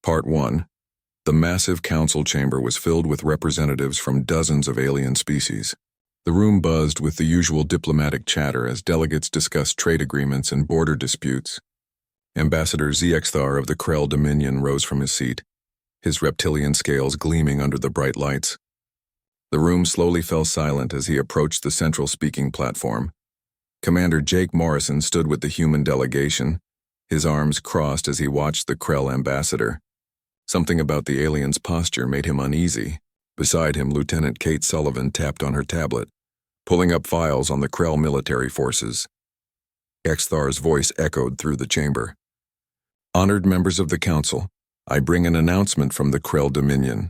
Part 1. The massive council chamber was filled with representatives from dozens of alien species. The room buzzed with the usual diplomatic chatter as delegates discussed trade agreements and border disputes. Ambassador Zexthar of the Krell Dominion rose from his seat, his reptilian scales gleaming under the bright lights. The room slowly fell silent as he approached the central speaking platform. Commander Jake Morrison stood with the human delegation, his arms crossed as he watched the Krell ambassador. Something about the alien's posture made him uneasy. Beside him, Lieutenant Kate Sullivan tapped on her tablet, pulling up files on the Krell military forces. Exthar's voice echoed through the chamber. Honored members of the Council, I bring an announcement from the Krell Dominion.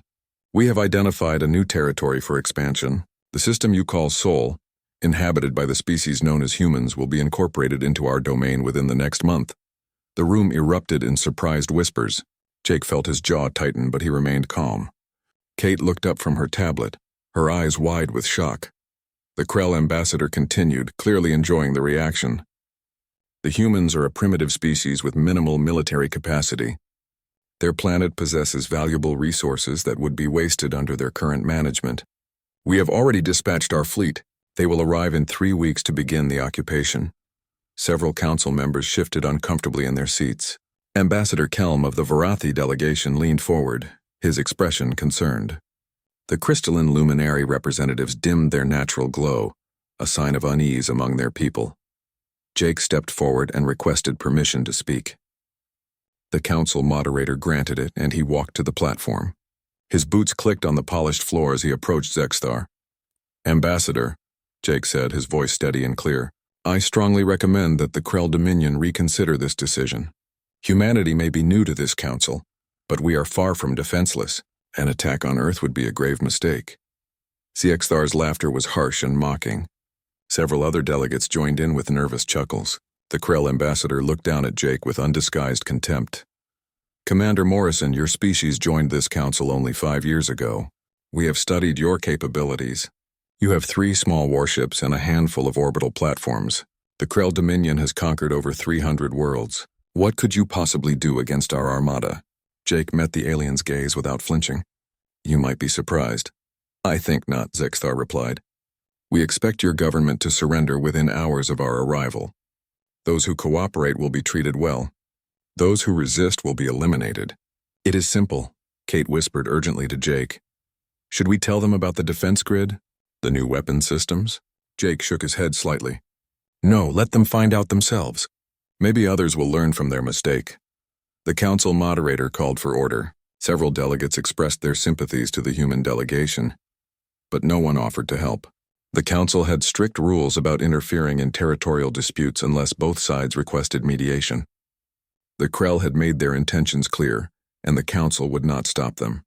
We have identified a new territory for expansion. The system you call Sol, inhabited by the species known as humans, will be incorporated into our domain within the next month. The room erupted in surprised whispers. Jake felt his jaw tighten, but he remained calm. Kate looked up from her tablet, her eyes wide with shock. The Krell ambassador continued, clearly enjoying the reaction. The humans are a primitive species with minimal military capacity. Their planet possesses valuable resources that would be wasted under their current management. We have already dispatched our fleet. They will arrive in 3 weeks to begin the occupation. Several council members shifted uncomfortably in their seats. Ambassador Kelm of the Varathi delegation leaned forward, his expression concerned. The crystalline luminary representatives dimmed their natural glow, a sign of unease among their people. Jake stepped forward and requested permission to speak. The council moderator granted it, and he walked to the platform. His boots clicked on the polished floor as he approached Zexthar. Ambassador, Jake said, his voice steady and clear, I strongly recommend that the Krell Dominion reconsider this decision. Humanity may be new to this council, but we are far from defenseless. An attack on Earth would be a grave mistake. Zexthar's laughter was harsh and mocking. Several other delegates joined in with nervous chuckles. The Krell ambassador looked down at Jake with undisguised contempt. Commander Morrison, your species joined this council only 5 years ago. We have studied your capabilities. You have 3 small warships and a handful of orbital platforms. The Krell Dominion has conquered over 300 worlds. What could you possibly do against our armada? Jake met the alien's gaze without flinching. You might be surprised. I think not, Zexthar replied. We expect your government to surrender within hours of our arrival. Those who cooperate will be treated well. Those who resist will be eliminated. It is simple, Kate whispered urgently to Jake. Should we tell them about the defense grid? The new weapon systems? Jake shook his head slightly. No, let them find out themselves. Maybe others will learn from their mistake. The council moderator called for order. Several delegates expressed their sympathies to the human delegation, but no one offered to help. The council had strict rules about interfering in territorial disputes unless both sides requested mediation. The Krell had made their intentions clear, and the council would not stop them.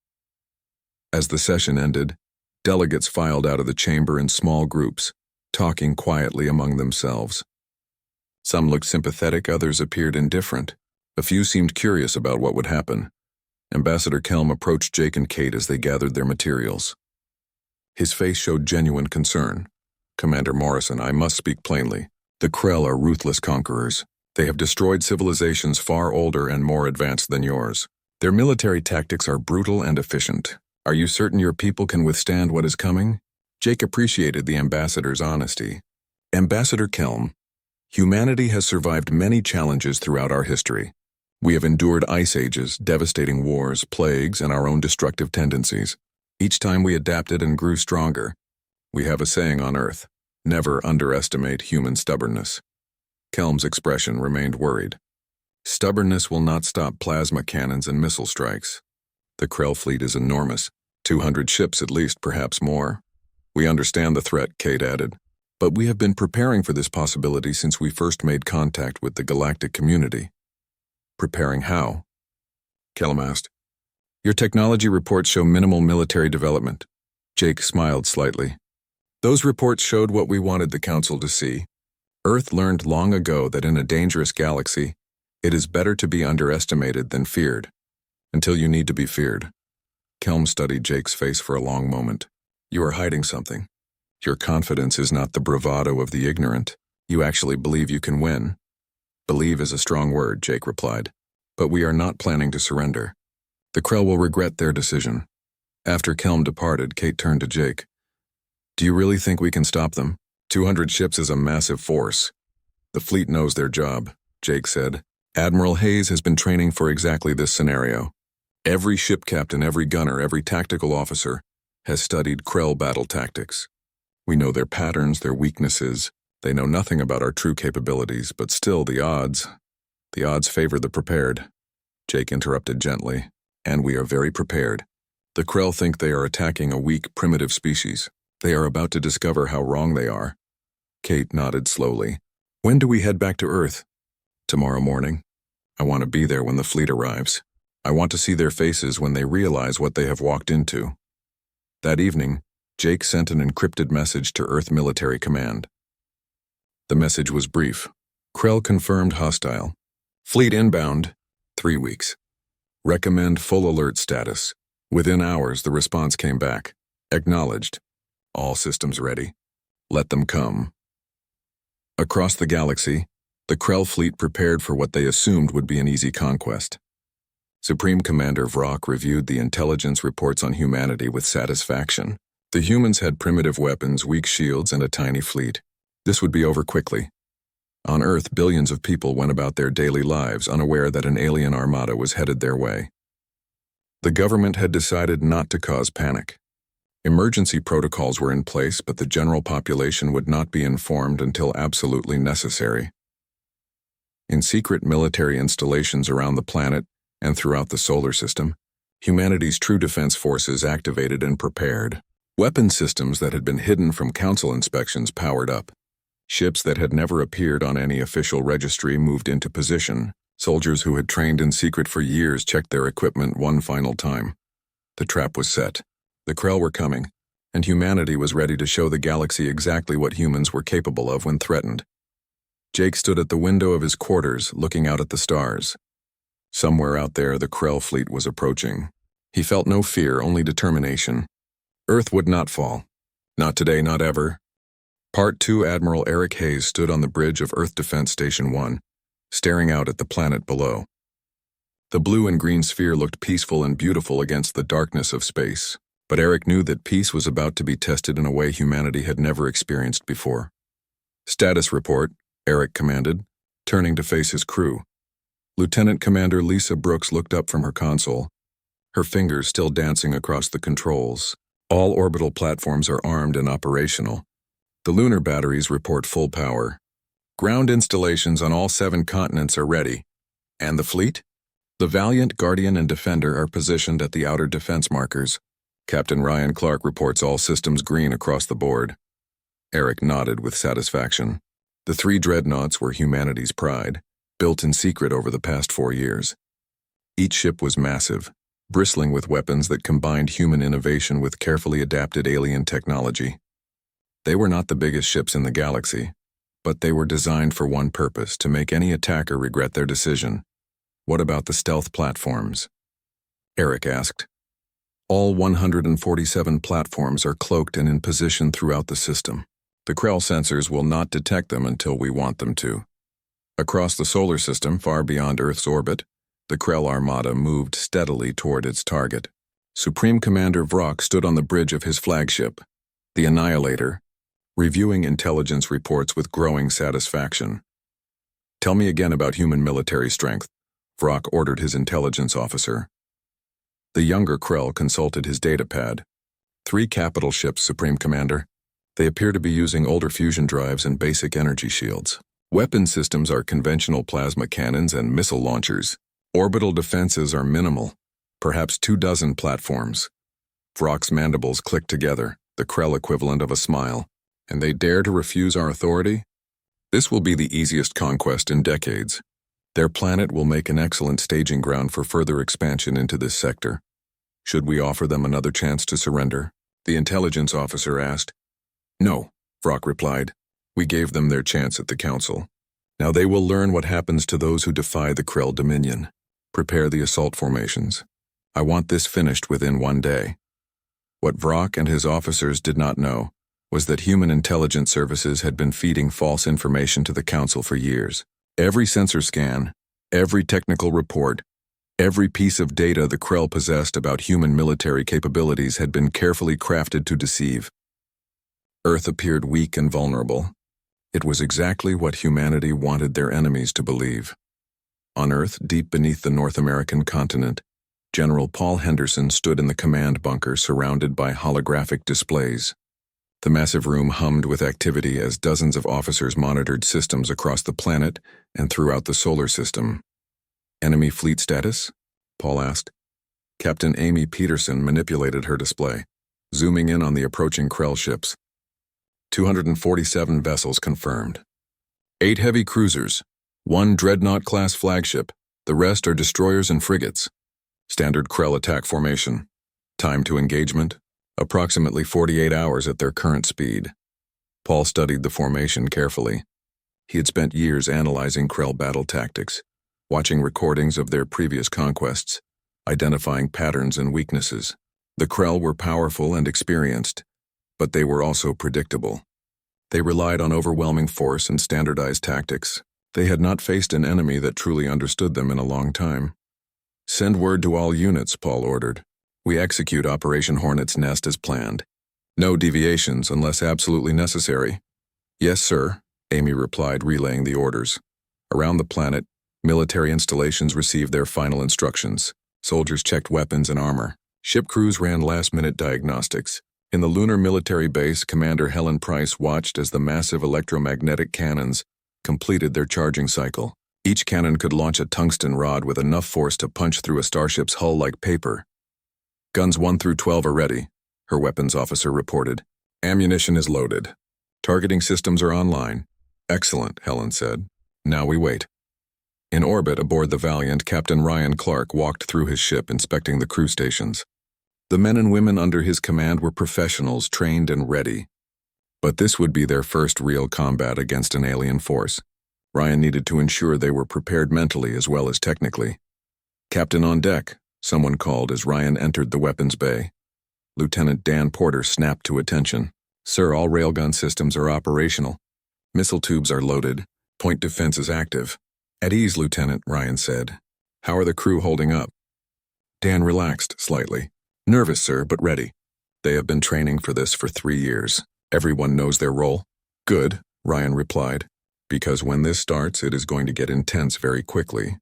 As the session ended, delegates filed out of the chamber in small groups, talking quietly among themselves. Some looked sympathetic, others appeared indifferent. A few seemed curious about what would happen. Ambassador Kelm approached Jake and Kate as they gathered their materials. His face showed genuine concern. Commander Morrison, I must speak plainly. The Krell are ruthless conquerors. They have destroyed civilizations far older and more advanced than yours. Their military tactics are brutal and efficient. Are you certain your people can withstand what is coming? Jake appreciated the ambassador's honesty. Ambassador Kelm, humanity has survived many challenges throughout our history. We have endured ice ages, devastating wars, plagues, and our own destructive tendencies. Each time we adapted and grew stronger. We have a saying on Earth, never underestimate human stubbornness. Kelm's expression remained worried. Stubbornness will not stop plasma cannons and missile strikes. The Krell fleet is enormous, 200 ships at least, perhaps more. We understand the threat, Kate added, but we have been preparing for this possibility since we first made contact with the galactic community. Preparing how? Kelm asked. Your technology reports show minimal military development. Jake smiled slightly. Those reports showed what we wanted the Council to see. Earth learned long ago that in a dangerous galaxy, it is better to be underestimated than feared, until you need to be feared. Kelm studied Jake's face for a long moment. You are hiding something. Your confidence is not the bravado of the ignorant. You actually believe you can win. Believe is a strong word, Jake replied. But we are not planning to surrender. The Krell will regret their decision. After Kelm departed, Kate turned to Jake. Do you really think we can stop them? 200 ships is a massive force. The fleet knows their job, Jake said. Admiral Hayes has been training for exactly this scenario. Every ship captain, every gunner, every tactical officer has studied Krell battle tactics. We know their patterns, their weaknesses. They know nothing about our true capabilities, but still the odds favor the prepared. Jake interrupted gently. And we are very prepared. The Krell think they are attacking a weak, primitive species. They are about to discover how wrong they are. Kate nodded slowly. When do we head back to Earth? Tomorrow morning. I want to be there when the fleet arrives. I want to see their faces when they realize what they have walked into. That evening, Jake sent an encrypted message to Earth Military Command. The message was brief. Krell confirmed hostile. Fleet inbound, 3 weeks. Recommend full alert status. Within hours, the response came back. Acknowledged. All systems ready. Let them come. Across the galaxy, the Krell fleet prepared for what they assumed would be an easy conquest. Supreme Commander Vrock reviewed the intelligence reports on humanity with satisfaction. The humans had primitive weapons, weak shields, and a tiny fleet. This would be over quickly. On Earth, billions of people went about their daily lives unaware that an alien armada was headed their way. The government had decided not to cause panic. Emergency protocols were in place, but the general population would not be informed until absolutely necessary. In secret military installations around the planet and throughout the solar system, humanity's true defense forces activated and prepared. Weapon systems that had been hidden from council inspections powered up. Ships that had never appeared on any official registry moved into position. Soldiers who had trained in secret for years checked their equipment one final time. The trap was set. The Krell were coming, and humanity was ready to show the galaxy exactly what humans were capable of when threatened. Jake stood at the window of his quarters, looking out at the stars. Somewhere out there, the Krell fleet was approaching. He felt no fear, only determination. Earth would not fall. Not today, not ever. Part 2 Admiral Eric Hayes stood on the bridge of Earth Defense Station 1, staring out at the planet below. The blue and green sphere looked peaceful and beautiful against the darkness of space, but Eric knew that peace was about to be tested in a way humanity had never experienced before. Status report, Eric commanded, turning to face his crew. Lieutenant Commander Lisa Brooks looked up from her console, her fingers still dancing across the controls. All orbital platforms are armed and operational. The lunar batteries report full power. Ground installations on all 7 continents are ready. And the fleet? The Valiant, Guardian, and Defender are positioned at the outer defense markers. Captain Ryan Clark reports all systems green across the board. Eric nodded with satisfaction. The 3 dreadnoughts were humanity's pride, built in secret over the past 4 years. Each ship was massive, bristling with weapons that combined human innovation with carefully adapted alien technology. They were not the biggest ships in the galaxy, but they were designed for one purpose: to make any attacker regret their decision. What about the stealth platforms? Eric asked. All 147 platforms are cloaked and in position throughout the system. The Krell sensors will not detect them until we want them to. Across the solar system, far beyond Earth's orbit, the Krell armada moved steadily toward its target. Supreme Commander Vrock stood on the bridge of his flagship, the Annihilator, reviewing intelligence reports with growing satisfaction. Tell me again about human military strength, Vrock ordered his intelligence officer. The younger Krell consulted his datapad. 3 capital ships, Supreme Commander. They appear to be using older fusion drives and basic energy shields. Weapon systems are conventional plasma cannons and missile launchers. Orbital defenses are minimal, perhaps 24 platforms. Vrock's mandibles clicked together, the Krell equivalent of a smile. And they dare to refuse our authority? This will be the easiest conquest in decades. Their planet will make an excellent staging ground for further expansion into this sector. Should we offer them another chance to surrender? The intelligence officer asked. No, Vrock replied. We gave them their chance at the council. Now they will learn what happens to those who defy the Krell dominion. Prepare the assault formations. I want this finished within 1 day. What Vrock and his officers did not know was that human intelligence services had been feeding false information to the council for years. Every sensor scan, every technical report, Every piece of data the Krell possessed about human military capabilities had been carefully crafted to deceive. Earth appeared weak and vulnerable. It was exactly what humanity wanted their enemies to believe. On Earth, deep beneath the North American continent, General Paul Henderson stood in the command bunker surrounded by holographic displays. The massive room hummed with activity as dozens of officers monitored systems across the planet and throughout the solar system. "Enemy fleet status?" Paul asked. Captain Amy Peterson manipulated her display, zooming in on the approaching Krell ships. 247 vessels confirmed. 8 heavy cruisers, 1 Dreadnought-class flagship, the rest are destroyers and frigates. Standard Krell attack formation. Time to engagement, approximately 48 hours at their current speed. Paul studied the formation carefully. He had spent years analyzing Krell battle tactics, watching recordings of their previous conquests, identifying patterns and weaknesses. The Krell were powerful and experienced, but they were also predictable. They relied on overwhelming force and standardized tactics. They had not faced an enemy that truly understood them in a long time. "Send word to all units," Paul ordered. "We execute Operation Hornet's Nest as planned. No deviations unless absolutely necessary." "Yes, sir," Amy replied, relaying the orders. Around the planet, military installations received their final instructions. Soldiers checked weapons and armor. Ship crews ran last-minute diagnostics. In the lunar military base, Commander Helen Price watched as the massive electromagnetic cannons completed their charging cycle. Each cannon could launch a tungsten rod with enough force to punch through a starship's hull like paper. "Guns 1 through 12 are ready," her weapons officer reported. "Ammunition is loaded. Targeting systems are online." "Excellent," Helen said. "Now we wait." In orbit aboard the Valiant, Captain Ryan Clark walked through his ship, inspecting the crew stations. The men and women under his command were professionals, trained and ready. But this would be their first real combat against an alien force. Ryan needed to ensure they were prepared mentally as well as technically. "Captain on deck," someone called as Ryan entered the weapons bay. Lieutenant Dan Porter snapped to attention. "Sir, all railgun systems are operational. Missile tubes are loaded. Point defense is active." "At ease, Lieutenant," Ryan said. "How are the crew holding up?" Dan relaxed slightly. "Nervous, sir, but ready. They have been training for this for 3 years. Everyone knows their role." "Good," Ryan replied, "because when this starts, it is going to get intense very quickly.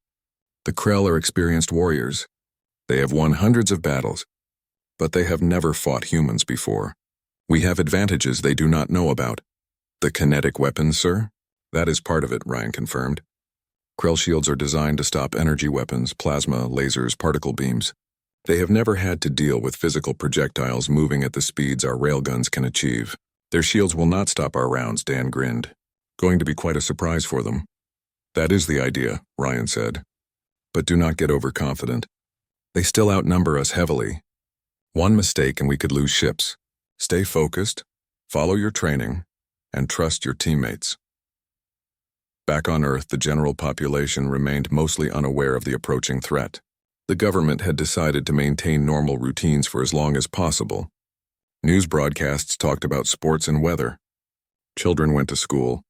The Krell are experienced warriors. They have won hundreds of battles, but they have never fought humans before. We have advantages they do not know about." "The kinetic weapons, sir?" "That is part of it," Ryan confirmed. Krell shields are designed to stop energy weapons, plasma, lasers, particle beams. They have never had to deal with physical projectiles moving at the speeds our railguns can achieve. "Their shields will not stop our rounds," Dan grinned. "Going to be quite a surprise for them." "That is the idea," Ryan said. "But do not get overconfident. They still outnumber us heavily. One mistake and we could lose ships. Stay focused, follow your training, and trust your teammates." Back on Earth, the general population remained mostly unaware of the approaching threat. The government had decided to maintain normal routines for as long as possible. News broadcasts talked about sports and weather. Children went to school.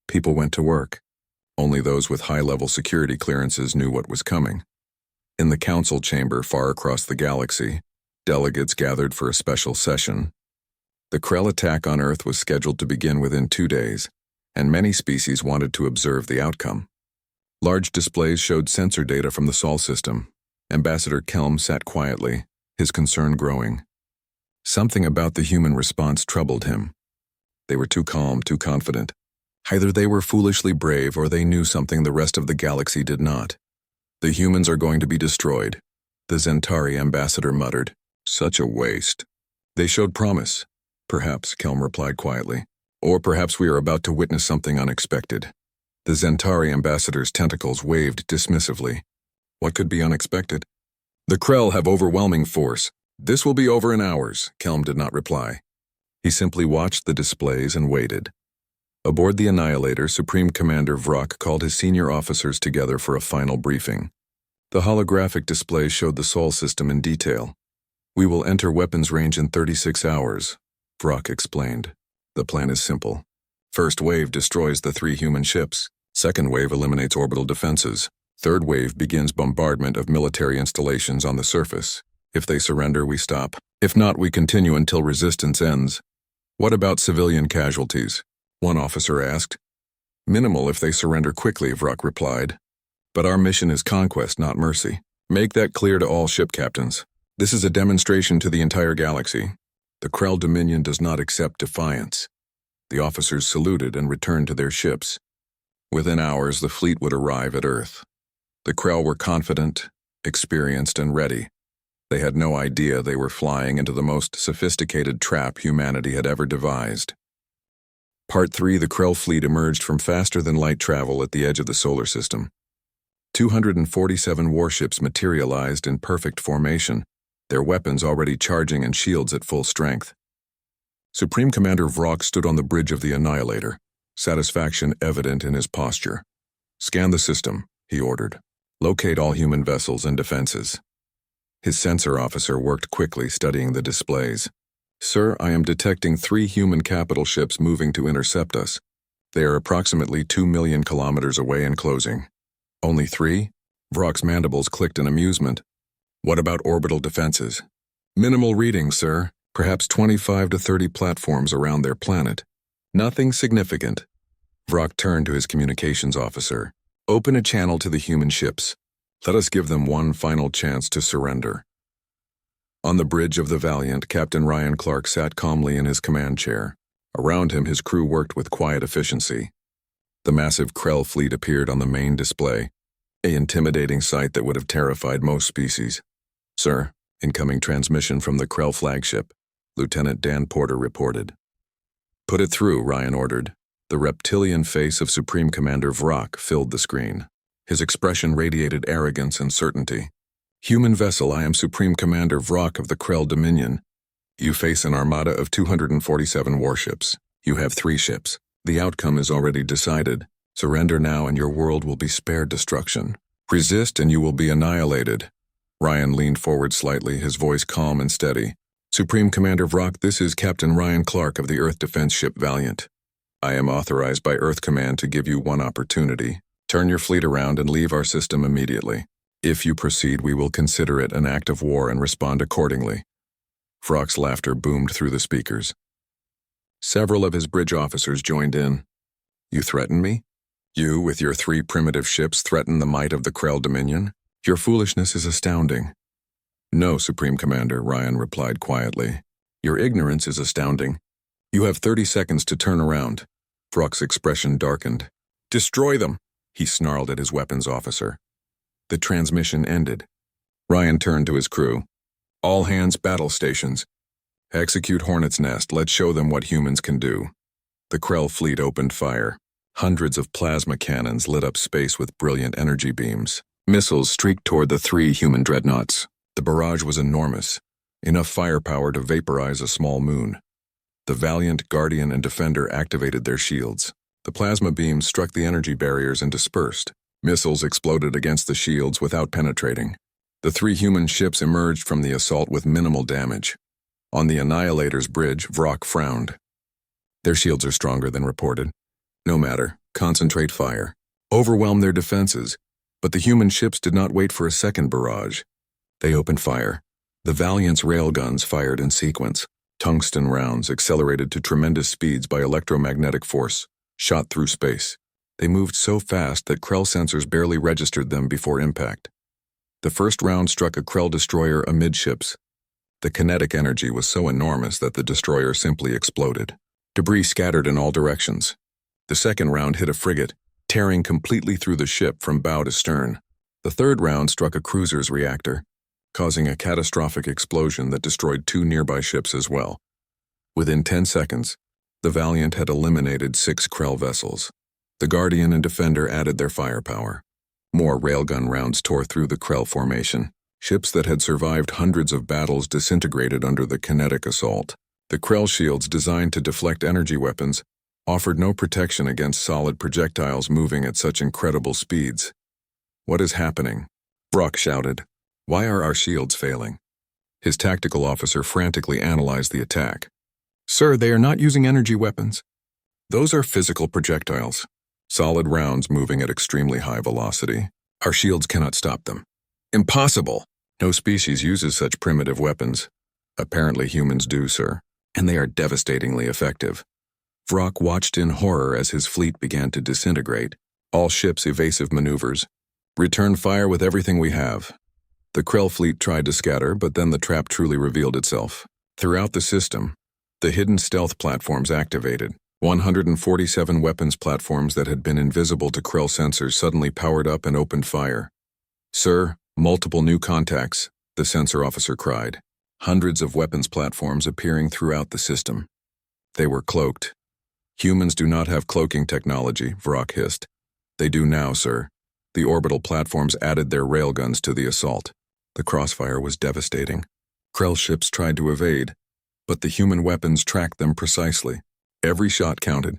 People went to work. Only those with high-level security clearances knew what was coming. In the council chamber far across the galaxy, delegates gathered for a special session. The Krell attack on Earth was scheduled to begin within 2 days, and many species wanted to observe the outcome. Large displays showed sensor data from the Sol system. Ambassador Kelm sat quietly, his concern growing. Something about the human response troubled him. They were too calm, too confident. Either they were foolishly brave or they knew something the rest of the galaxy did not. "The humans are going to be destroyed," the Zentari ambassador muttered. "Such a waste." "They showed promise," perhaps, Kelm replied quietly. "Or perhaps we are about to witness something unexpected." The Zentari ambassador's tentacles waved dismissively. What could be unexpected? "The Krell have overwhelming force. This will be over in hours," Kelm did not reply. He simply watched the displays and waited. Aboard the Annihilator, Supreme Commander Vrock called his senior officers together for a final briefing. The holographic display showed the Sol system in detail. "We will enter weapons range in 36 hours, Vrock explained. "The plan is simple. First wave destroys the 3 human ships. Second wave eliminates orbital defenses. Third wave begins bombardment of military installations on the surface. If they surrender, we stop. If not, we continue until resistance ends. What about civilian casualties? One officer asked. Minimal if they surrender quickly, Vrock replied. But our mission is conquest, not mercy. Make that clear to all ship captains. This is a demonstration to the entire galaxy. The Krell Dominion does not accept defiance. The officers saluted and returned to their ships. Within hours, the fleet would arrive at Earth. The Krell were confident, experienced, and ready. They had no idea they were flying into the most sophisticated trap humanity had ever devised. Part 3. The Krell fleet emerged from faster-than-light travel at the edge of the solar system. 247 warships materialized in perfect formation, their weapons already charging and shields at full strength. Supreme Commander Vrock stood on the bridge of the Annihilator, satisfaction evident in his posture. Scan the system, he ordered. Locate all human vessels and defenses. His sensor officer worked quickly, studying the displays. Sir, I am detecting 3 human capital ships moving to intercept us. They are approximately 2 million kilometers away and closing. Only 3? Vrock's mandibles clicked in amusement. What about orbital defenses? Minimal readings, sir. Perhaps 25 to 30 platforms around their planet. Nothing significant. Vrock turned to his communications officer. Open a channel to the human ships. Let us give them one final chance to surrender. On the bridge of the Valiant, Captain Ryan Clark sat calmly in his command chair. Around him, his crew worked with quiet efficiency. The massive Krell fleet appeared on the main display, an intimidating sight that would have terrified most species. Sir, incoming transmission from the Krell flagship, Lieutenant Dan Porter reported. Put it through, Ryan ordered. The reptilian face of Supreme Commander Vrock filled the screen. His expression radiated arrogance and certainty. Human vessel, I am Supreme Commander Vrock of the Krell Dominion. You face an armada of 247 warships. You have 3 ships. The outcome is already decided. Surrender now and your world will be spared destruction. Resist and you will be annihilated. Ryan leaned forward slightly, his voice calm and steady. Supreme Commander Vrock, this is Captain Ryan Clark of the Earth Defense Ship Valiant. I am authorized by Earth Command to give you one opportunity. Turn your fleet around and leave our system immediately. If you proceed, we will consider it an act of war and respond accordingly. Vrock's laughter boomed through the speakers. Several of his bridge officers joined in. You threaten me? You, with your 3 primitive ships, threaten the might of the Krell Dominion? Your foolishness is astounding. No, Supreme Commander, Ryan replied quietly. Your ignorance is astounding. You have 30 seconds to turn around. Vrock's expression darkened. Destroy them, he snarled at his weapons officer. The transmission ended. Ryan turned to his crew. All hands, battle stations. Execute Hornet's Nest. Let's show them what humans can do. The Krell fleet opened fire. Hundreds of plasma cannons lit up space with brilliant energy beams. Missiles streaked toward the 3 human dreadnoughts. The barrage was enormous, enough firepower to vaporize a small moon. The Valiant, Guardian, and Defender activated their shields. The plasma beams struck the energy barriers and dispersed. Missiles exploded against the shields without penetrating. The 3 human ships emerged from the assault with minimal damage. On the Annihilator's bridge, Vrock frowned. Their shields are stronger than reported. No matter, concentrate fire. Overwhelm their defenses. But the human ships did not wait for a second barrage. They opened fire. The Valiant's railguns fired in sequence. Tungsten rounds, accelerated to tremendous speeds by electromagnetic force, shot through space. They moved so fast that Krell sensors barely registered them before impact. The first round struck a Krell destroyer amidships. The kinetic energy was so enormous that the destroyer simply exploded. Debris scattered in all directions. The second round hit a frigate, tearing completely through the ship from bow to stern. The third round struck a cruiser's reactor, causing a catastrophic explosion that destroyed 2 nearby ships as well. Within 10 seconds, the Valiant had eliminated 6 Krell vessels. The Guardian and Defender added their firepower. More railgun rounds tore through the Krell formation. Ships that had survived hundreds of battles disintegrated under the kinetic assault. The Krell shields, designed to deflect energy weapons, offered no protection against solid projectiles moving at such incredible speeds. What is happening? Vrock shouted. Why are our shields failing? His tactical officer frantically analyzed the attack. Sir, they are not using energy weapons. Those are physical projectiles. Solid rounds moving at extremely high velocity. Our shields cannot stop them. Impossible! No species uses such primitive weapons. Apparently humans do, sir, and they are devastatingly effective. Vrock watched in horror as his fleet began to disintegrate. All ships evasive maneuvers. Return fire with everything we have. The Krell fleet tried to scatter, but then the trap truly revealed itself. Throughout the system, the hidden stealth platforms activated. 147 weapons platforms that had been invisible to Krell sensors suddenly powered up and opened fire. Sir, multiple new contacts, the sensor officer cried. Hundreds of weapons platforms appearing throughout the system. They were cloaked. Humans do not have cloaking technology, Vrock hissed. They do now, sir. The orbital platforms added their railguns to the assault. The crossfire was devastating. Krell ships tried to evade, but the human weapons tracked them precisely. Every shot counted.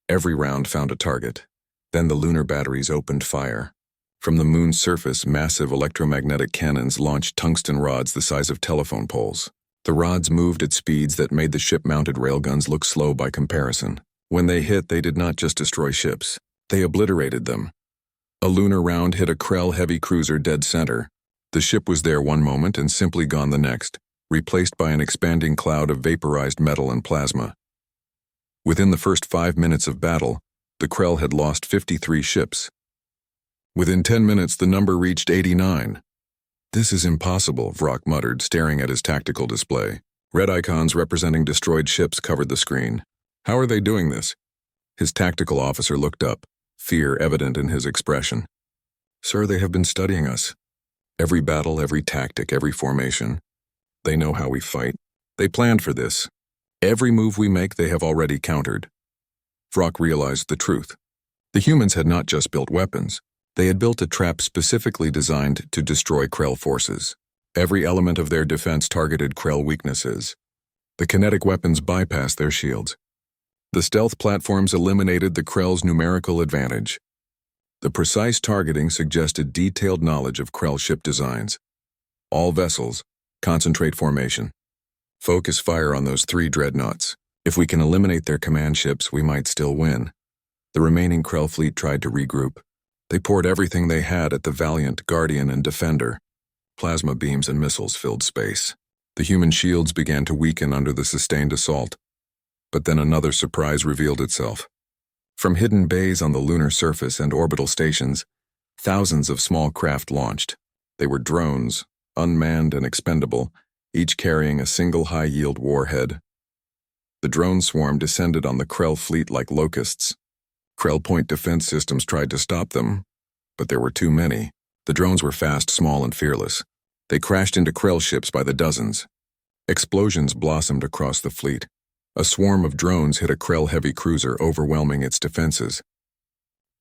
Every round found a target. Then the lunar batteries opened fire. From the moon's surface, massive electromagnetic cannons launched tungsten rods the size of telephone poles. The rods moved at speeds that made the ship-mounted railguns look slow by comparison. When they hit, they did not just destroy ships. They obliterated them. A lunar round hit a Krell heavy cruiser dead center. The ship was there one moment and simply gone the next, replaced by an expanding cloud of vaporized metal and plasma. Within the first 5 minutes of battle, the Krell had lost 53 ships. Within 10 minutes, the number reached 89. This is impossible, Vrock muttered, staring at his tactical display. Red icons representing destroyed ships covered the screen. How are they doing this? His tactical officer looked up, fear evident in his expression. Sir, they have been studying us. Every battle, every tactic, every formation. They know how we fight. They planned for this. Every move we make, they have already countered. Vrock realized the truth. The humans had not just built weapons. They had built a trap specifically designed to destroy Krell forces. Every element of their defense targeted Krell weaknesses. The kinetic weapons bypassed their shields. The stealth platforms eliminated the Krell's numerical advantage. The precise targeting suggested detailed knowledge of Krell ship designs. All vessels, concentrate formation. Focus fire on those 3 dreadnoughts. If we can eliminate their command ships, we might still win. The remaining Krell fleet tried to regroup. They poured everything they had at the Valiant, Guardian, and Defender. Plasma beams and missiles filled space. The human shields began to weaken under the sustained assault. But then another surprise revealed itself. From hidden bays on the lunar surface and orbital stations, thousands of small craft launched. They were drones, unmanned and expendable, each carrying a single high-yield warhead. The drone swarm descended on the Krell fleet like locusts. Krell point defense systems tried to stop them, but there were too many. The drones were fast, small, and fearless. They crashed into Krell ships by the dozens. Explosions blossomed across the fleet. A swarm of drones hit a Krell heavy cruiser, overwhelming its defenses.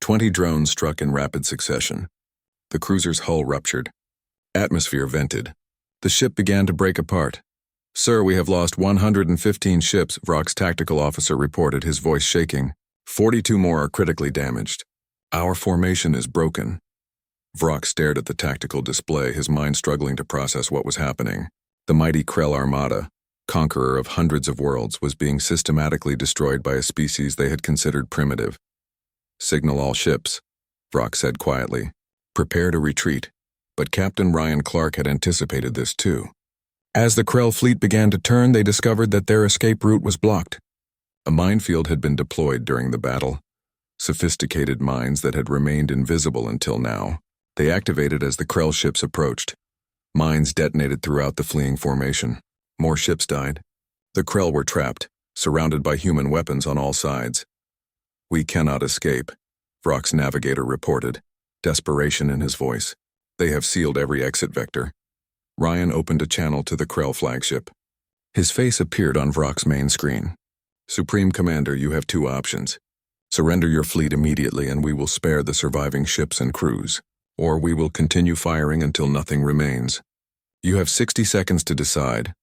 20 drones struck in rapid succession. The cruiser's hull ruptured. Atmosphere vented. The ship began to break apart. Sir, we have lost 115 ships, Vrock's tactical officer reported, his voice shaking. 42 more are critically damaged. Our formation is broken. Vrock stared at the tactical display, his mind struggling to process what was happening. The mighty Krell armada, conqueror of hundreds of worlds, was being systematically destroyed by a species they had considered primitive. Signal all ships, Vrock said quietly. Prepare to retreat. But Captain Ryan Clark had anticipated this too. As the Krell fleet began to turn, they discovered that their escape route was blocked. A minefield had been deployed during the battle. Sophisticated mines that had remained invisible until now. They activated as the Krell ships approached. Mines detonated throughout the fleeing formation. More ships died. The Krell were trapped, surrounded by human weapons on all sides. We cannot escape, Vrock's navigator reported, desperation in his voice. They have sealed every exit vector. Ryan opened a channel to the Krell flagship. His face appeared on Vrock's main screen. Supreme Commander, you have 2 options. Surrender your fleet immediately and we will spare the surviving ships and crews. Or we will continue firing until nothing remains. You have 60 seconds to decide.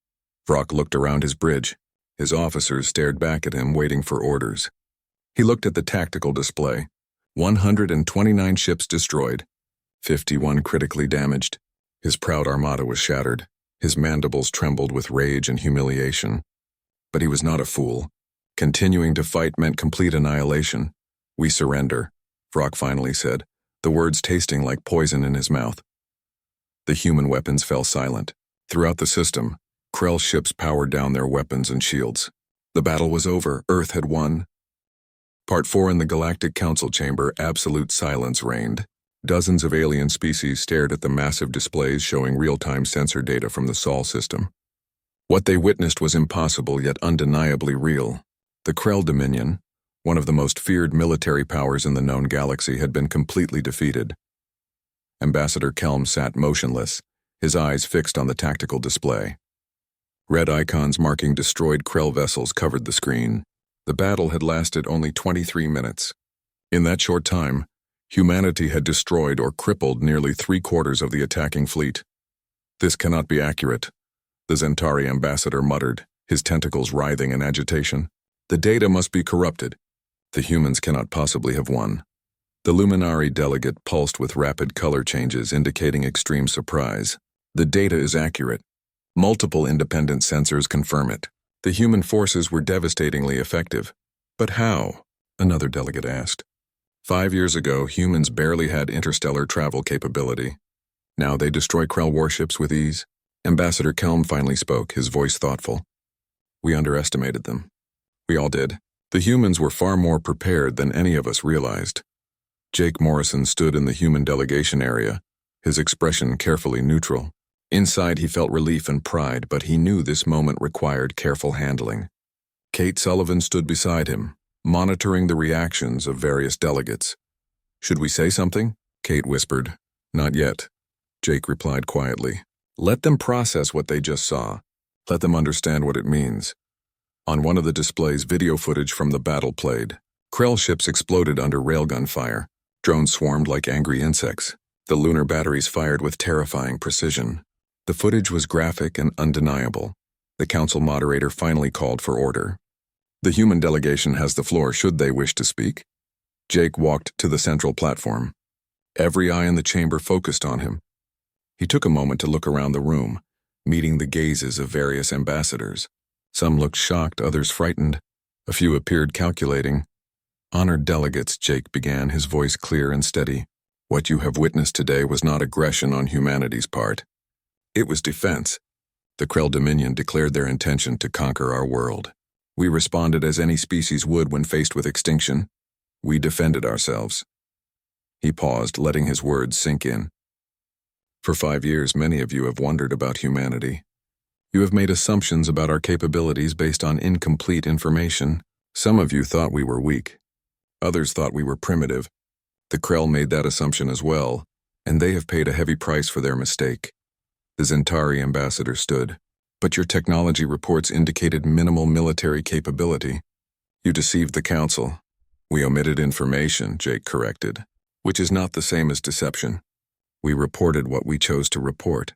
Vrock looked around his bridge. His officers stared back at him, waiting for orders. He looked at the tactical display. 129 ships destroyed. 51 critically damaged. His proud armada was shattered. His mandibles trembled with rage and humiliation. But he was not a fool. Continuing to fight meant complete annihilation. We surrender, Vrock finally said. the words tasting like poison in his mouth. The human weapons fell silent. Throughout the system, Krell ships powered down their weapons and shields. The battle was over. Earth had won. Part 4. In the Galactic Council chamber, absolute silence reigned. Dozens of alien species stared at the massive displays showing real-time sensor data from the Sol system. What they witnessed was impossible yet undeniably real. The Krell Dominion, one of the most feared military powers in the known galaxy, had been completely defeated. Ambassador Kelm sat motionless, his eyes fixed on the tactical display. Red icons marking destroyed Krell vessels covered the screen. The battle had lasted only 23 minutes. In that short time, humanity had destroyed or crippled nearly 3/4 of the attacking fleet. This cannot be accurate, the Zentari ambassador muttered, his tentacles writhing in agitation. The data must be corrupted. The humans cannot possibly have won. The Luminari delegate pulsed with rapid color changes indicating extreme surprise. The data is accurate. Multiple independent sensors confirm it. The human forces were devastatingly effective. But how? Another delegate asked. 5 years ago, humans barely had interstellar travel capability. Now they destroy Krell warships with ease. Ambassador Kelm finally spoke, his voice thoughtful. We underestimated them. We all did. The humans were far more prepared than any of us realized. Jake Morrison stood in the human delegation area, his expression carefully neutral. Inside he felt relief and pride, but he knew this moment required careful handling. Kate Sullivan stood beside him, monitoring the reactions of various delegates. Should we say something? Kate whispered. Not yet, Jake replied quietly. Let them process what they just saw. Let them understand what it means. On one of the displays, video footage from the battle played. Krell ships exploded under railgun fire. Drones swarmed like angry insects. The lunar batteries fired with terrifying precision. The footage was graphic and undeniable. The council moderator finally called for order. The human delegation has the floor should they wish to speak. Jake walked to the central platform. Every eye in the chamber focused on him. He took a moment to look around the room, meeting the gazes of various ambassadors. Some looked shocked, others frightened. A few appeared calculating. Honored delegates, Jake began, his voice clear and steady. What you have witnessed today was not aggression on humanity's part. It was defense. The Krell Dominion declared their intention to conquer our world. We responded as any species would when faced with extinction. We defended ourselves. He paused, letting his words sink in. For 5 years, many of you have wondered about humanity. You have made assumptions about our capabilities based on incomplete information. Some of you thought we were weak. Others thought we were primitive. The Krell made that assumption as well, and they have paid a heavy price for their mistake. The Zentari ambassador stood. But your technology reports indicated minimal military capability. You deceived the council. We omitted information, Jake corrected, which is not the same as deception. We reported what we chose to report.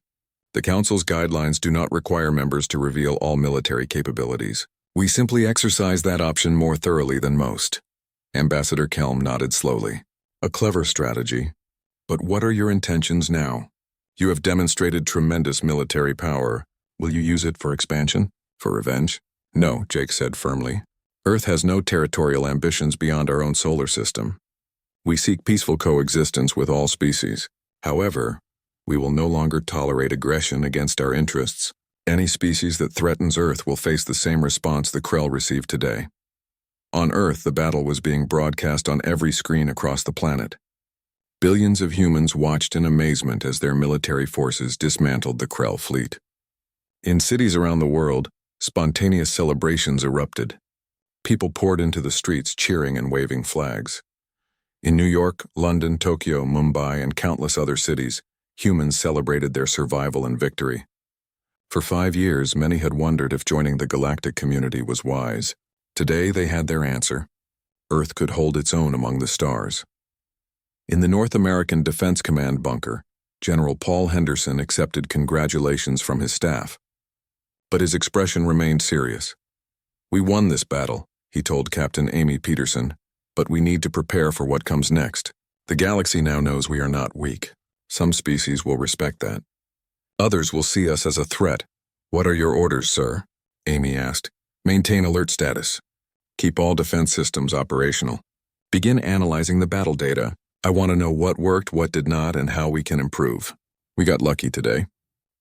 The council's guidelines do not require members to reveal all military capabilities. We simply exercise that option more thoroughly than most. Ambassador Kelm nodded slowly. A clever strategy. But what are your intentions now? You have demonstrated tremendous military power. Will you use it for expansion? For revenge? No, Jake said firmly. Earth has no territorial ambitions beyond our own solar system. We seek peaceful coexistence with all species. However, we will no longer tolerate aggression against our interests. Any species that threatens Earth will face the same response the Krell received today. On Earth, the battle was being broadcast on every screen across the planet. Billions of humans watched in amazement as their military forces dismantled the Krell fleet. In cities around the world, spontaneous celebrations erupted. People poured into the streets cheering and waving flags. In New York, London, Tokyo, Mumbai, and countless other cities, humans celebrated their survival and victory. For 5 years, many had wondered if joining the galactic community was wise. Today, they had their answer. Earth could hold its own among the stars. In the North American Defense Command bunker, General Paul Henderson accepted congratulations from his staff. But his expression remained serious. We won this battle, he told Captain Amy Peterson, but we need to prepare for what comes next. The galaxy now knows we are not weak. Some species will respect that. Others will see us as a threat. What are your orders, sir? Amy asked. Maintain alert status. Keep all defense systems operational. Begin analyzing the battle data. I want to know what worked, what did not, and how we can improve. We got lucky today.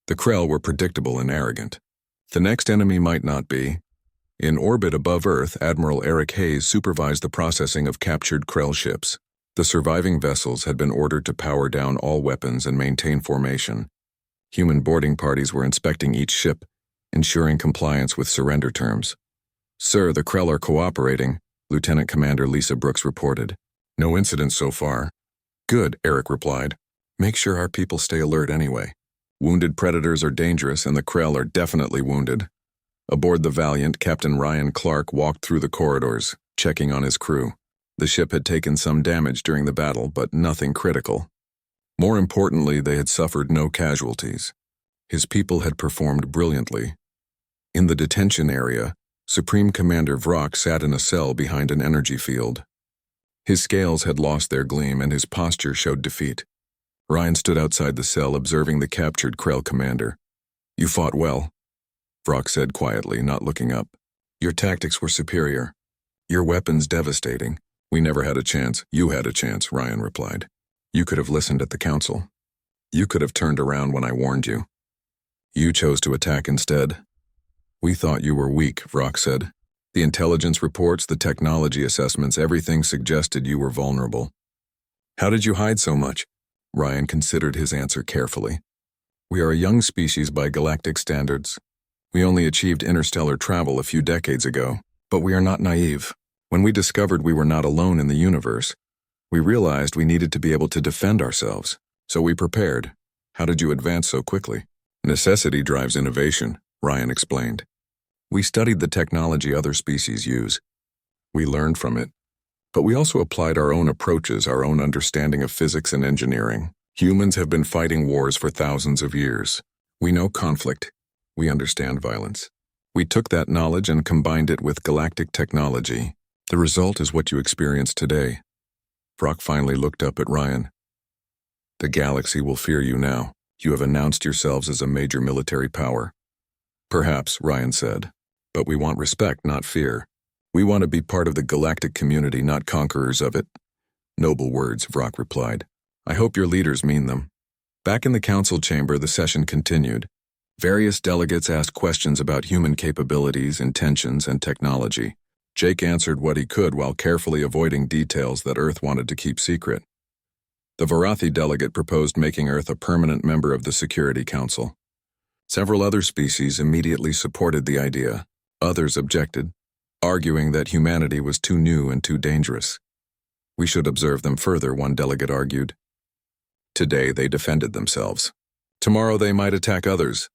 The Krell were predictable and arrogant. The next enemy might not be. In orbit above Earth, Admiral Eric Hayes supervised the processing of captured Krell ships. The surviving vessels had been ordered to power down all weapons and maintain formation. Human boarding parties were inspecting each ship, ensuring compliance with surrender terms. "Sir, the Krell are cooperating," Lieutenant Commander Lisa Brooks reported. "No incidents so far." "Good," Eric replied. "Make sure our people stay alert anyway. Wounded predators are dangerous and the Krell are definitely wounded." Aboard the Valiant, Captain Ryan Clark walked through the corridors, checking on his crew. The ship had taken some damage during the battle, but nothing critical. More importantly, they had suffered no casualties. His people had performed brilliantly. In the detention area, Supreme Commander Vrock sat in a cell behind an energy field. His scales had lost their gleam and his posture showed defeat. Ryan stood outside the cell observing the captured Krell commander. "You fought well," Vrock said quietly, not looking up. "Your tactics were superior. Your weapons devastating. We never had a chance." "You had a chance," Ryan replied. "You could have listened at the council. You could have turned around when I warned you. You chose to attack instead." "We thought you were weak," Vrock said. "The intelligence reports, the technology assessments, everything suggested you were vulnerable." "How did you hide so much?" Ryan considered his answer carefully. "We are a young species by galactic standards. We only achieved interstellar travel a few decades ago, but we are not naive. When we discovered we were not alone in the universe, we realized we needed to be able to defend ourselves, so we prepared." "How did you advance so quickly?" "Necessity drives innovation," Ryan explained. "We studied the technology other species use. We learned from it. But we also applied our own approaches, our own understanding of physics and engineering. Humans have been fighting wars for thousands of years. We know conflict. We understand violence. We took that knowledge and combined it with galactic technology. The result is what you experience today." Vrock finally looked up at Ryan. "The galaxy will fear you now. You have announced yourselves as a major military power." "Perhaps," Ryan said. "But we want respect, not fear. We want to be part of the galactic community, not conquerors of it." "Noble words," Vrock replied. "I hope your leaders mean them." Back in the council chamber, the session continued. Various delegates asked questions about human capabilities, intentions, and technology. Jake answered what he could while carefully avoiding details that Earth wanted to keep secret. The Varathi delegate proposed making Earth a permanent member of the Security Council. Several other species immediately supported the idea. Others objected, arguing that humanity was too new and too dangerous. "We should observe them further," one delegate argued. Today they defended themselves. Tomorrow they might attack others.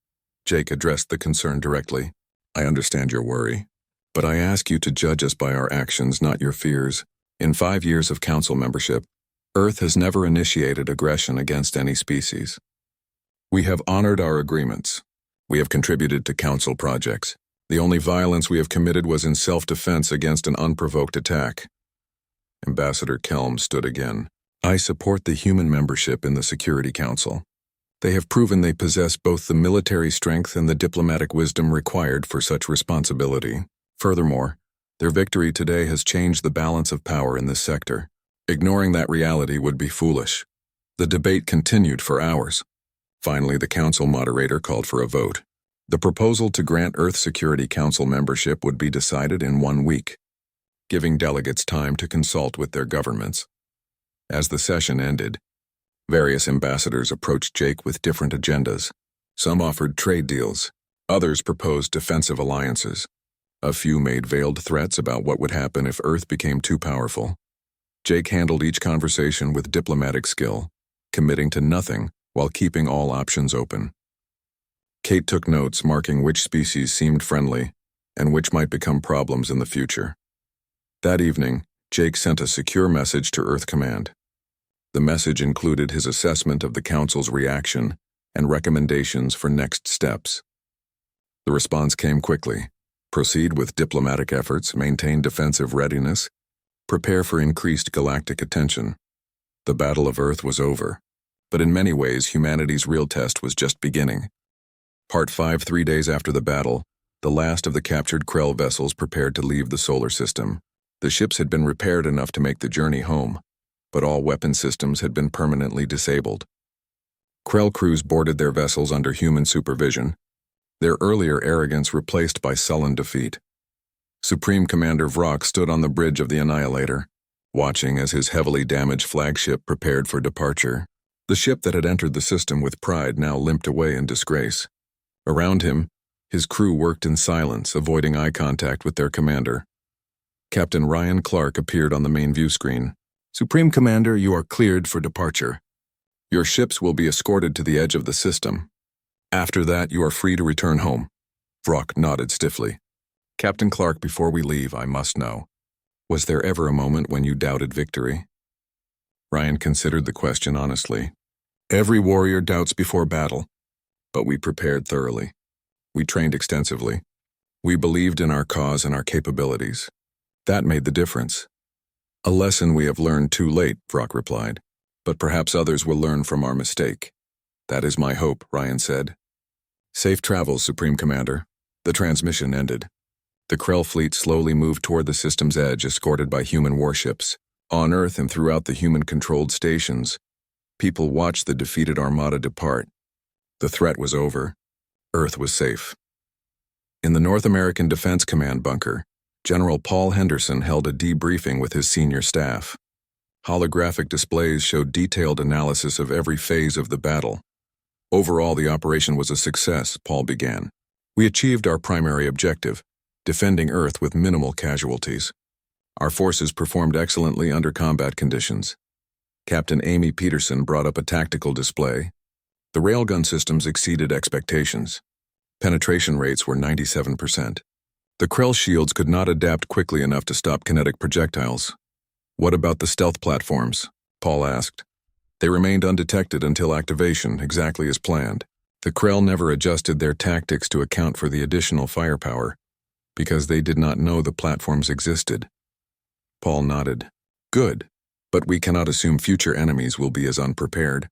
Jake addressed the concern directly. "I understand your worry, but I ask you to judge us by our actions, not your fears. In 5 years of council membership, Earth has never initiated aggression against any species. We have honored our agreements. We have contributed to council projects. The only violence we have committed was in self-defense against an unprovoked attack." Ambassador Kelm stood again. "I support the human membership in the Security Council. They have proven they possess both the military strength and the diplomatic wisdom required for such responsibility. Furthermore, their victory today has changed the balance of power in this sector. Ignoring that reality would be foolish." The debate continued for hours. Finally, the council moderator called for a vote. The proposal to grant Earth Security Council membership would be decided in 1 week, giving delegates time to consult with their governments. As the session ended, various ambassadors approached Jake with different agendas. Some offered trade deals. Others proposed defensive alliances. A few made veiled threats about what would happen if Earth became too powerful. Jake handled each conversation with diplomatic skill, committing to nothing while keeping all options open. Kate took notes marking which species seemed friendly and which might become problems in the future. That evening, Jake sent a secure message to Earth Command. The message included his assessment of the Council's reaction and recommendations for next steps. The response came quickly. Proceed with diplomatic efforts, maintain defensive readiness, prepare for increased galactic attention. The Battle of Earth was over, but in many ways humanity's real test was just beginning. Part 5. 3 days after the battle, the last of the captured Krell vessels prepared to leave the solar system. The ships had been repaired enough to make the journey home. but all weapon systems had been permanently disabled. Krell crews boarded their vessels under human supervision, their earlier arrogance replaced by sullen defeat. Supreme Commander Vrock stood on the bridge of the Annihilator, watching as his heavily damaged flagship prepared for departure. The ship that had entered the system with pride now limped away in disgrace. Around him, his crew worked in silence, avoiding eye contact with their commander. Captain Ryan Clark appeared on the main view screen. "Supreme Commander, you are cleared for departure. Your ships will be escorted to the edge of the system. After that, you are free to return home." Vrock nodded stiffly. "Captain Clark, before we leave, I must know, was there ever a moment when you doubted victory?" Ryan considered the question honestly. "Every warrior doubts before battle, but we prepared thoroughly. We trained extensively. We believed in our cause and our capabilities. That made the difference." "A lesson we have learned too late," Vrock replied, "but perhaps others will learn from our mistake." "That is my hope," Ryan said. "Safe travels, Supreme Commander." The transmission ended. The Krell fleet slowly moved toward the system's edge, escorted by human warships. On Earth and throughout the human-controlled stations, people watched the defeated armada depart. The threat was over. Earth was safe. In the North American Defense Command bunker, General Paul Henderson held a debriefing with his senior staff. Holographic displays showed detailed analysis of every phase of the battle. "Overall, the operation was a success," Paul began. "We achieved our primary objective, defending Earth with minimal casualties. Our forces performed excellently under combat conditions." Captain Amy Peterson brought up a tactical display. The railgun systems exceeded expectations. Penetration rates were 97%. The Krell shields could not adapt quickly enough to stop kinetic projectiles. "What about the stealth platforms?" Paul asked. "They remained undetected until activation, exactly as planned. The Krell never adjusted their tactics to account for the additional firepower, because they did not know the platforms existed." Paul nodded. "Good, but we cannot assume future enemies will be as unprepared.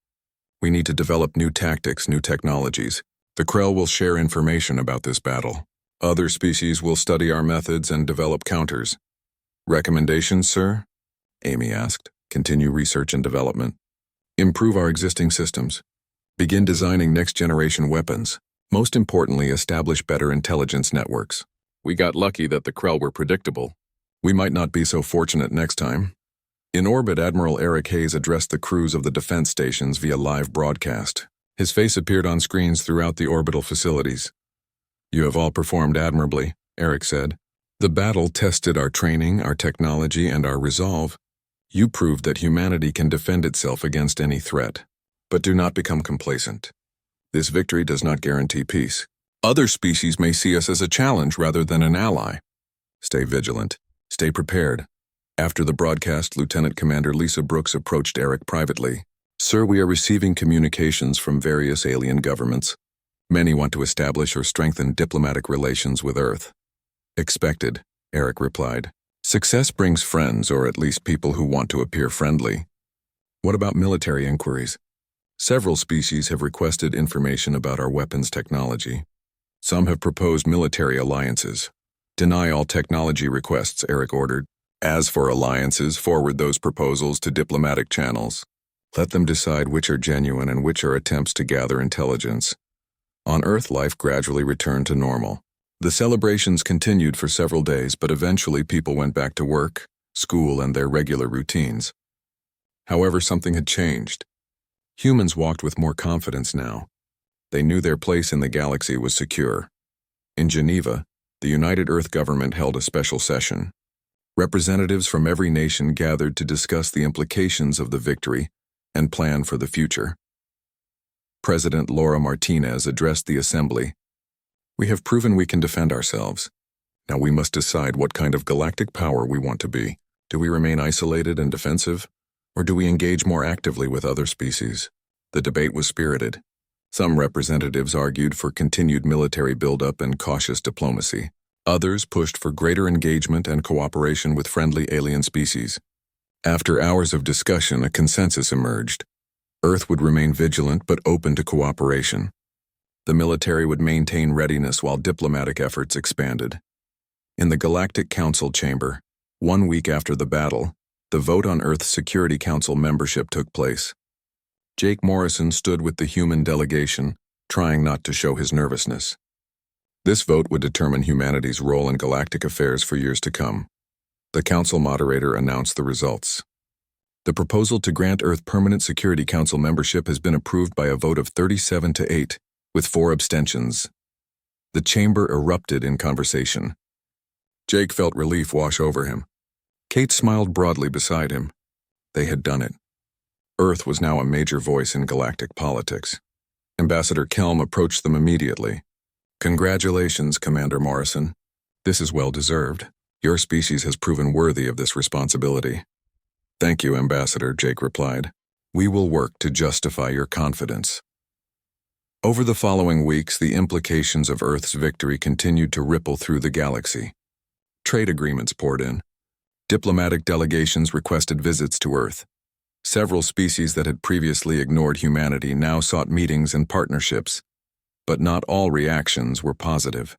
We need to develop new tactics, new technologies. The Krell will share information about this battle. Other species will study our methods and develop counters." "Recommendations, sir?" Amy asked. "Continue research and development. Improve our existing systems. Begin designing next-generation weapons. Most importantly, establish better intelligence networks. We got lucky that the Krell were predictable. We might not be so fortunate next time." In orbit, Admiral Eric Hayes addressed the crews of the defense stations via live broadcast. His face appeared on screens throughout the orbital facilities. "You have all performed admirably," Eric said. "The battle tested our training, our technology, and our resolve. You proved that humanity can defend itself against any threat. But do not become complacent. This victory does not guarantee peace. Other species may see us as a challenge rather than an ally. Stay vigilant. Stay prepared." After the broadcast, Lieutenant Commander Lisa Brooks approached Eric privately. "Sir, we are receiving communications from various alien governments. Many want to establish or strengthen diplomatic relations with Earth." "Expected," Eric replied. "Success brings friends, or at least people who want to appear friendly." "What about military inquiries?" "Several species have requested information about our weapons technology. Some have proposed military alliances." "Deny all technology requests," Eric ordered. "As for alliances, forward those proposals to diplomatic channels. Let them decide which are genuine and which are attempts to gather intelligence." On Earth, life gradually returned to normal. The celebrations continued for several days, but eventually people went back to work, school, and their regular routines. However, something had changed. Humans walked with more confidence now. They knew their place in the galaxy was secure. In Geneva, the United Earth government held a special session. Representatives from every nation gathered to discuss the implications of the victory and plan for the future. President Laura Martinez addressed the assembly. "We have proven we can defend ourselves. Now we must decide what kind of galactic power we want to be. Do we remain isolated and defensive, or do we engage more actively with other species?" The debate was spirited. Some representatives argued for continued military buildup and cautious diplomacy. Others pushed for greater engagement and cooperation with friendly alien species. After hours of discussion, a consensus emerged. Earth would remain vigilant but open to cooperation. The military would maintain readiness while diplomatic efforts expanded. In the Galactic Council chamber, 1 week after the battle, the vote on Earth's Security Council membership took place. Jake Morrison stood with the human delegation, trying not to show his nervousness. This vote would determine humanity's role in galactic affairs for years to come. The council moderator announced the results. The proposal to grant Earth Permanent Security Council membership has been approved by a vote of 37 to 8, with 4 abstentions. The chamber erupted in conversation. Jake felt relief wash over him. Kate smiled broadly beside him. They had done it. Earth was now a major voice in galactic politics. Ambassador Kelm approached them immediately. "Congratulations, Commander Morrison. This is well-deserved. Your species has proven worthy of this responsibility." "Thank you, Ambassador," Jake replied. "We will work to justify your confidence." Over the following weeks, the implications of Earth's victory continued to ripple through the galaxy. Trade agreements poured in. Diplomatic delegations requested visits to Earth. Several species that had previously ignored humanity now sought meetings and partnerships, but not all reactions were positive.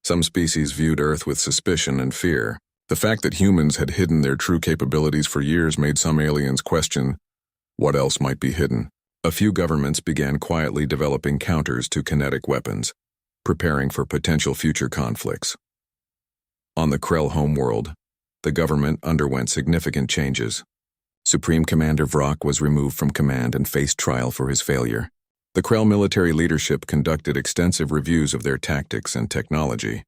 Some species viewed Earth with suspicion and fear. The fact that humans had hidden their true capabilities for years made some aliens question what else might be hidden. A few governments began quietly developing counters to kinetic weapons, preparing for potential future conflicts. On the Krell homeworld, the government underwent significant changes. Supreme Commander Vrock was removed from command and faced trial for his failure. The Krell military leadership conducted extensive reviews of their tactics and technology.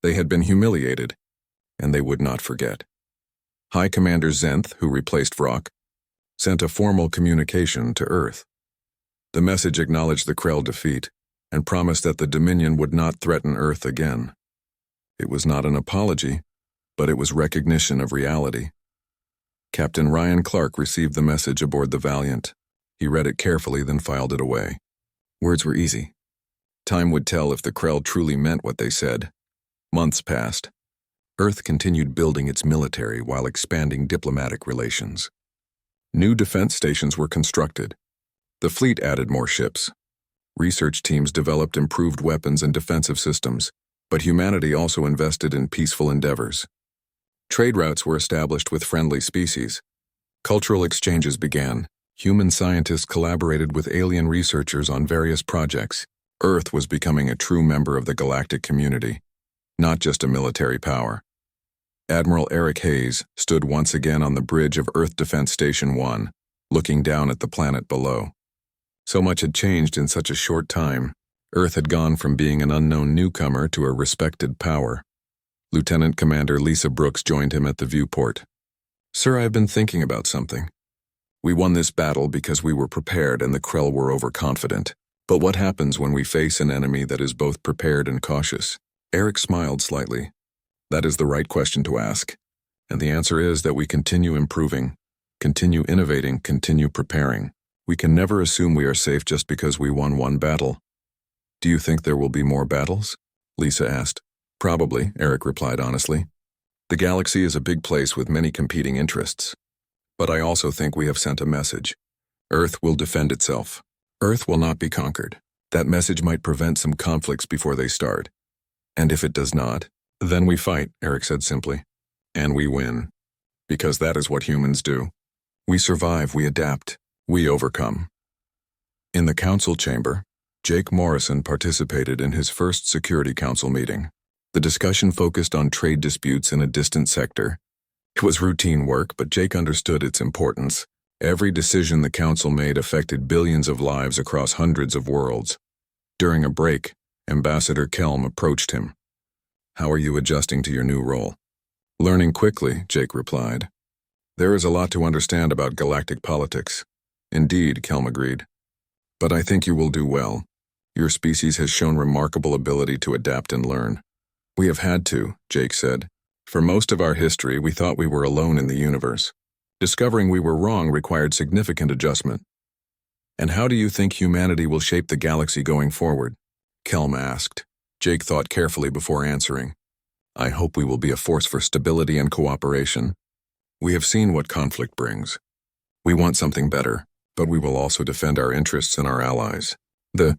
They had been humiliated, and they would not forget. High Commander Zenth, who replaced Vrock, sent a formal communication to Earth. The message acknowledged the Krell defeat and promised that the Dominion would not threaten Earth again. It was not an apology, but it was recognition of reality. Captain Ryan Clark received the message aboard the Valiant. He read it carefully, then filed it away. Words were easy. Time would tell if the Krell truly meant what they said. Months passed. Earth continued building its military while expanding diplomatic relations. New defense stations were constructed. The fleet added more ships. Research teams developed improved weapons and defensive systems, but humanity also invested in peaceful endeavors. Trade routes were established with friendly species. Cultural exchanges began. Human scientists collaborated with alien researchers on various projects. Earth was becoming a true member of the galactic community, not just a military power. Admiral Eric Hayes stood once again on the bridge of Earth Defense Station 1, looking down at the planet below. So much had changed in such a short time. Earth had gone from being an unknown newcomer to a respected power. Lieutenant Commander Lisa Brooks joined him at the viewport. "Sir, I have been thinking about something. We won this battle because we were prepared and the Krell were overconfident. But what happens when we face an enemy that is both prepared and cautious?" Eric smiled slightly. "That is the right question to ask. And the answer is that we continue improving, continue innovating, continue preparing. We can never assume we are safe just because we won one battle." "Do you think there will be more battles?" Lisa asked. "Probably," Eric replied honestly. "The galaxy is a big place with many competing interests. But I also think we have sent a message. Earth will defend itself. Earth will not be conquered. That message might prevent some conflicts before they start. And if it does not, then we fight," Eric said simply. "And we win. Because that is what humans do. We survive, we adapt, we overcome." In the council chamber, Jake Morrison participated in his first Security Council meeting. The discussion focused on trade disputes in a distant sector. It was routine work, but Jake understood its importance. Every decision the council made affected billions of lives across hundreds of worlds. During a break, Ambassador Kelm approached him. "How are you adjusting to your new role?" "Learning quickly," Jake replied. "There is a lot to understand about galactic politics." "Indeed," Kelm agreed. "But I think you will do well. Your species has shown remarkable ability to adapt and learn." "We have had to," Jake said. "For most of our history, we thought we were alone in the universe. Discovering we were wrong required significant adjustment." "And how do you think humanity will shape the galaxy going forward?" Kelm asked. Jake thought carefully before answering. "I hope we will be a force for stability and cooperation. We have seen what conflict brings. We want something better, but we will also defend our interests and our allies. The